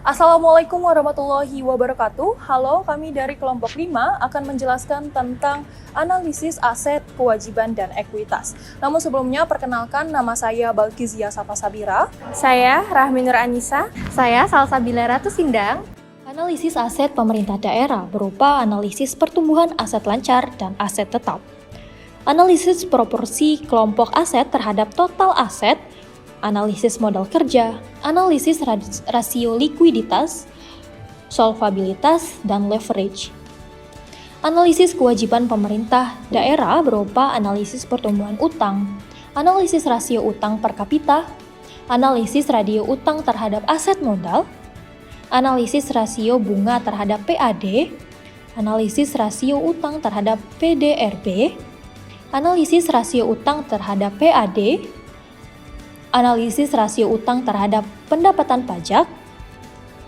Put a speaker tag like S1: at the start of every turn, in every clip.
S1: Assalamualaikum warahmatullahi wabarakatuh. Halo, kami dari kelompok 5 akan menjelaskan tentang analisis aset, kewajiban, dan ekuitas. Namun sebelumnya, perkenalkan nama saya Balkizia Safa Sabira.
S2: Saya Rahmi Nur Anissa.
S3: Saya Salsabila Ratu Sindang.
S4: Analisis aset pemerintah daerah berupa analisis pertumbuhan aset lancar dan aset tetap. Analisis proporsi kelompok aset terhadap total aset, analisis modal kerja, analisis rasio likuiditas, solvabilitas, dan leverage. Analisis kewajiban pemerintah daerah berupa analisis pertumbuhan utang, analisis rasio utang per kapita, analisis radio utang terhadap aset modal, analisis rasio bunga terhadap PAD, analisis rasio utang terhadap PDRB, analisis rasio utang terhadap PAD, analisis rasio utang terhadap pendapatan pajak,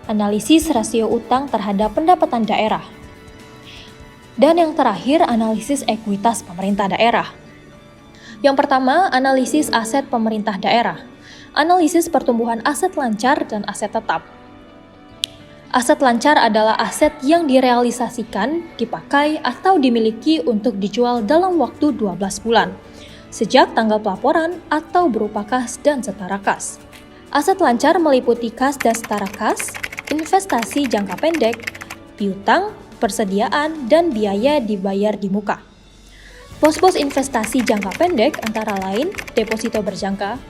S4: analisis rasio utang terhadap pendapatan daerah. Dan yang terakhir, analisis ekuitas pemerintah daerah. Yang pertama, analisis aset pemerintah daerah. Analisis pertumbuhan aset lancar dan aset tetap. Aset lancar adalah aset yang direalisasikan, dipakai, atau dimiliki untuk dijual dalam waktu 12 bulan, sejak tanggal pelaporan atau berupa kas dan setara kas. Aset lancar meliputi kas dan setara kas, investasi jangka pendek, piutang, persediaan, dan biaya dibayar di muka. Pos-pos investasi jangka pendek antara lain deposito berjangka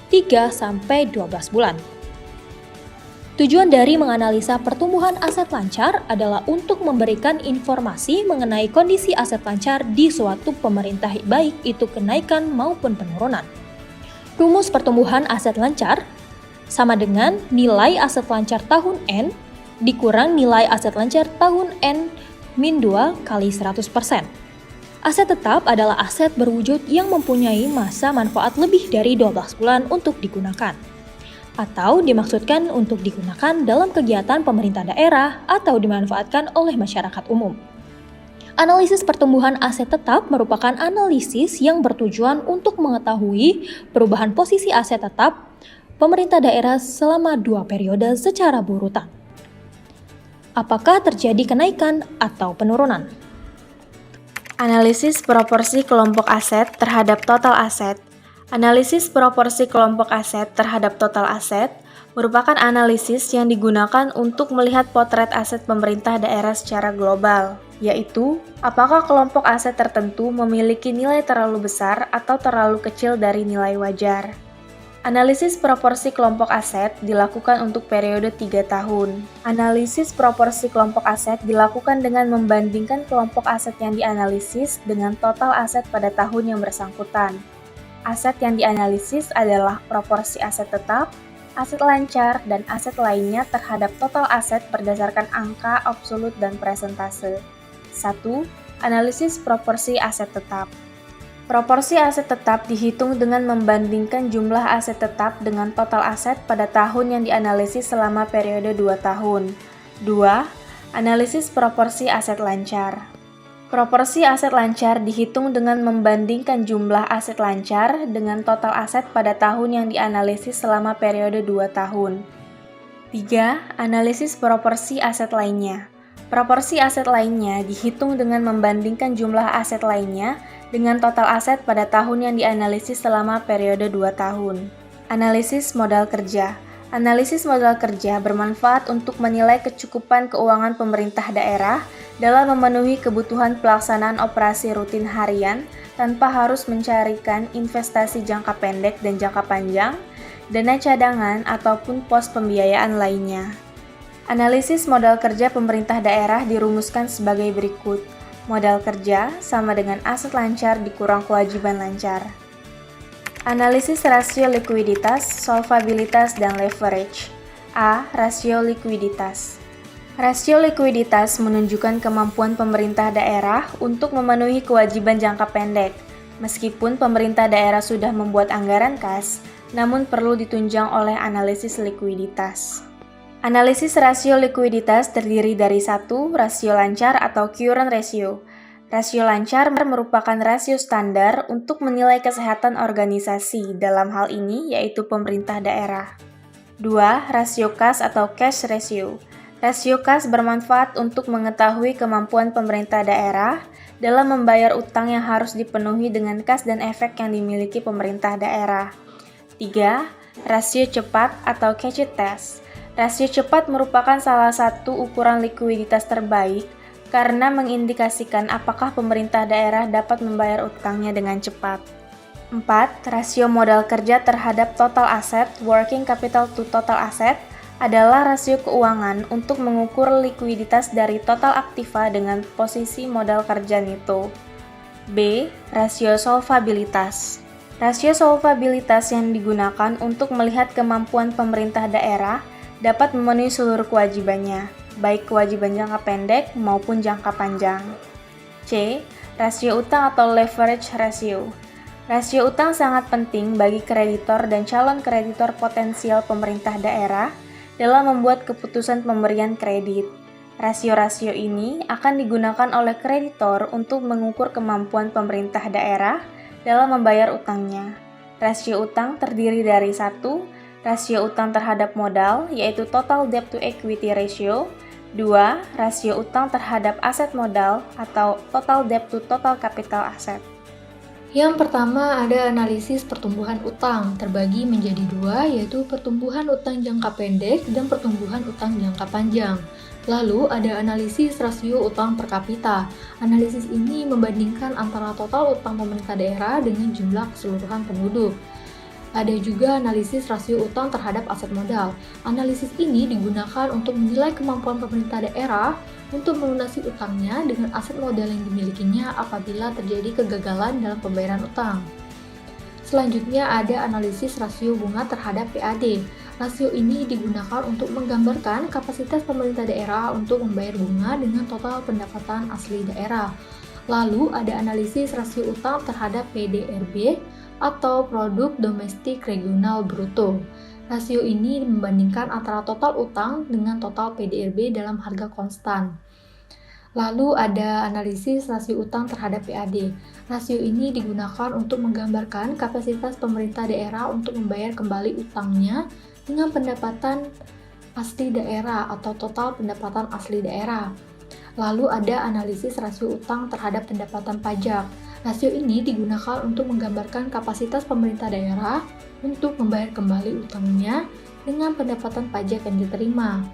S4: 3-12 bulan. Tujuan dari menganalisa pertumbuhan aset lancar adalah untuk memberikan informasi mengenai kondisi aset lancar di suatu pemerintah, baik itu kenaikan maupun penurunan. Rumus pertumbuhan aset lancar sama dengan nilai aset lancar tahun N dikurang nilai aset lancar tahun N min 2 kali 100%. Aset tetap adalah aset berwujud yang mempunyai masa manfaat lebih dari 12 bulan untuk digunakan, atau dimaksudkan untuk digunakan dalam kegiatan pemerintah daerah atau dimanfaatkan oleh masyarakat umum. Analisis pertumbuhan aset tetap merupakan analisis yang bertujuan untuk mengetahui perubahan posisi aset tetap pemerintah daerah selama 2 periode secara berurutan. Apakah terjadi kenaikan atau penurunan?
S2: Analisis proporsi kelompok aset terhadap total aset. Analisis proporsi kelompok aset terhadap total aset merupakan analisis yang digunakan untuk melihat potret aset pemerintah daerah secara global, yaitu apakah kelompok aset tertentu memiliki nilai terlalu besar atau terlalu kecil dari nilai wajar. Analisis proporsi kelompok aset dilakukan untuk periode 3 tahun. Analisis proporsi kelompok aset dilakukan dengan membandingkan kelompok aset yang dianalisis dengan total aset pada tahun yang bersangkutan. Aset yang dianalisis adalah proporsi aset tetap, aset lancar, dan aset lainnya terhadap total aset berdasarkan angka absolut dan persentase. 1. Analisis proporsi aset tetap. Proporsi aset tetap dihitung dengan membandingkan jumlah aset tetap dengan total aset pada tahun yang dianalisis selama periode 2 tahun. 2. Analisis proporsi aset lancar. Proporsi aset lancar dihitung dengan membandingkan jumlah aset lancar dengan total aset pada tahun yang dianalisis selama periode 2 tahun. 3. Analisis proporsi aset lainnya. Proporsi aset lainnya dihitung dengan membandingkan jumlah aset lainnya dengan total aset pada tahun yang dianalisis selama periode 2 tahun. Analisis modal kerja. Analisis modal kerja bermanfaat untuk menilai kecukupan keuangan pemerintah daerah dalam memenuhi kebutuhan pelaksanaan operasi rutin harian tanpa harus mencarikan investasi jangka pendek dan jangka panjang, dana cadangan, ataupun pos pembiayaan lainnya. Analisis modal kerja pemerintah daerah dirumuskan sebagai berikut. Modal kerja sama dengan aset lancar dikurang kewajiban lancar. Analisis rasio likuiditas, solvabilitas, dan leverage. A. Rasio likuiditas. Rasio likuiditas menunjukkan kemampuan pemerintah daerah untuk memenuhi kewajiban jangka pendek. Meskipun pemerintah daerah sudah membuat anggaran kas, namun perlu ditunjang oleh analisis likuiditas. Analisis rasio likuiditas terdiri dari 1. Rasio lancar atau current ratio. Rasio lancar merupakan rasio standar untuk menilai kesehatan organisasi, dalam hal ini yaitu pemerintah daerah. 2. Rasio kas atau cash ratio. Rasio kas bermanfaat untuk mengetahui kemampuan pemerintah daerah dalam membayar utang yang harus dipenuhi dengan kas dan efek yang dimiliki pemerintah daerah. 3. Rasio cepat atau cash test. Rasio cepat merupakan salah satu ukuran likuiditas terbaik karena mengindikasikan apakah pemerintah daerah dapat membayar utangnya dengan cepat. 4. Rasio modal kerja terhadap total aset (working capital to total asset) adalah rasio keuangan untuk mengukur likuiditas dari total aktiva dengan posisi modal kerja neto. B. Rasio solvabilitas. Rasio solvabilitas yang digunakan untuk melihat kemampuan pemerintah daerah dapat memenuhi seluruh kewajibannya, baik kewajiban jangka pendek maupun jangka panjang. C. Rasio utang atau leverage ratio. Rasio utang sangat penting bagi kreditor dan calon kreditor potensial pemerintah daerah dalam membuat keputusan pemberian kredit. Rasio-rasio ini akan digunakan oleh kreditor untuk mengukur kemampuan pemerintah daerah dalam membayar utangnya. Rasio utang terdiri dari 1. Rasio utang terhadap modal, yaitu total debt to equity ratio. 2. Rasio utang terhadap aset modal atau total debt to total capital asset.
S4: Yang pertama ada analisis pertumbuhan utang, terbagi menjadi 2, yaitu pertumbuhan utang jangka pendek dan pertumbuhan utang jangka panjang. Lalu ada analisis rasio utang per kapita. Analisis ini membandingkan antara total utang pemerintah daerah dengan jumlah keseluruhan penduduk. Ada juga analisis rasio utang terhadap aset modal. Analisis ini digunakan untuk menilai kemampuan pemerintah daerah untuk melunasi utangnya dengan aset modal yang dimilikinya apabila terjadi kegagalan dalam pembayaran utang. Selanjutnya ada analisis rasio bunga terhadap PAD. Rasio ini digunakan untuk menggambarkan kapasitas pemerintah daerah untuk membayar bunga dengan total pendapatan asli daerah. Lalu ada analisis rasio utang terhadap PDRB atau Produk Domestik Regional Bruto. Rasio ini membandingkan antara total utang dengan total PDRB dalam harga konstan. Lalu ada analisis rasio utang terhadap PAD. Rasio ini digunakan untuk menggambarkan kapasitas pemerintah daerah untuk membayar kembali utangnya dengan pendapatan asli daerah atau total pendapatan asli daerah. Lalu ada analisis rasio utang terhadap pendapatan pajak. Rasio ini digunakan untuk menggambarkan kapasitas pemerintah daerah untuk membayar kembali utangnya dengan pendapatan pajak yang diterima.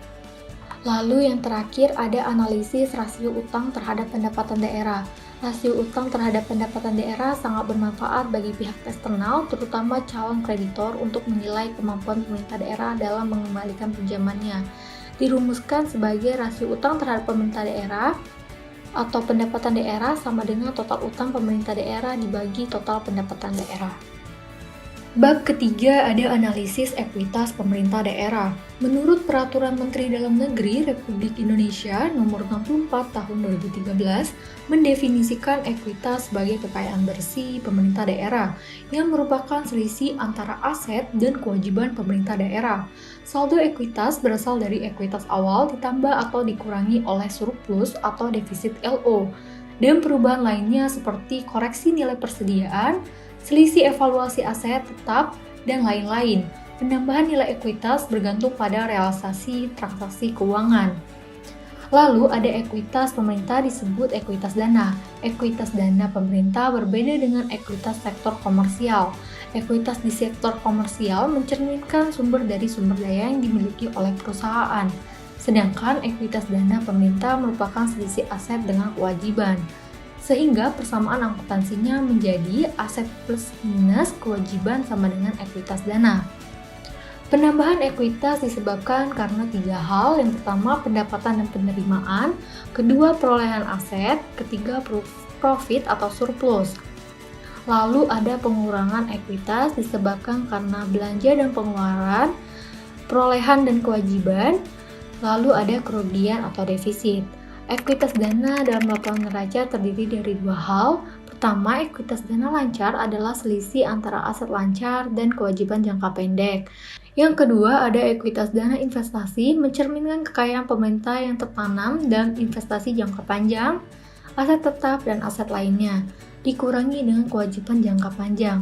S4: Lalu yang terakhir ada analisis rasio utang terhadap pendapatan daerah. Rasio utang terhadap pendapatan daerah sangat bermanfaat bagi pihak eksternal, terutama calon kreditor untuk menilai kemampuan pemerintah daerah dalam mengembalikan pinjamannya. Dirumuskan sebagai rasio utang terhadap pemerintah daerah atau pendapatan daerah sama dengan total utang pemerintah daerah dibagi total pendapatan daerah. Bab ketiga ada analisis ekuitas pemerintah daerah. Menurut Peraturan Menteri Dalam Negeri Republik Indonesia Nomor 64 Tahun 2013 mendefinisikan ekuitas sebagai kekayaan bersih pemerintah daerah yang merupakan selisih antara aset dan kewajiban pemerintah daerah. Saldo ekuitas berasal dari ekuitas awal ditambah atau dikurangi oleh surplus atau defisit LO dan perubahan lainnya seperti koreksi nilai persediaan, selisih evaluasi aset tetap, dan lain-lain. Penambahan nilai ekuitas bergantung pada realisasi transaksi keuangan. Lalu ada ekuitas pemerintah disebut ekuitas dana. Ekuitas dana pemerintah berbeda dengan ekuitas sektor komersial. Ekuitas di sektor komersial mencerminkan sumber dari sumber daya yang dimiliki oleh perusahaan. Sedangkan ekuitas dana pemerintah merupakan selisih aset dengan kewajiban. Sehingga persamaan akuntansinya menjadi aset plus minus kewajiban sama dengan ekuitas dana. Penambahan ekuitas disebabkan karena 3 hal. Yang pertama, pendapatan dan penerimaan. Kedua, perolehan aset. Ketiga, profit atau surplus. Lalu ada pengurangan ekuitas disebabkan karena belanja dan pengeluaran, perolehan dan kewajiban. Lalu ada kerugian atau defisit. Ekuitas dana dalam laporan neraca terdiri dari 2 hal. Pertama, ekuitas dana lancar adalah selisih antara aset lancar dan kewajiban jangka pendek. Yang kedua, ada ekuitas dana investasi, mencerminkan kekayaan pemerintah yang tertanam dalam investasi jangka panjang, aset tetap, dan aset lainnya, dikurangi dengan kewajiban jangka panjang.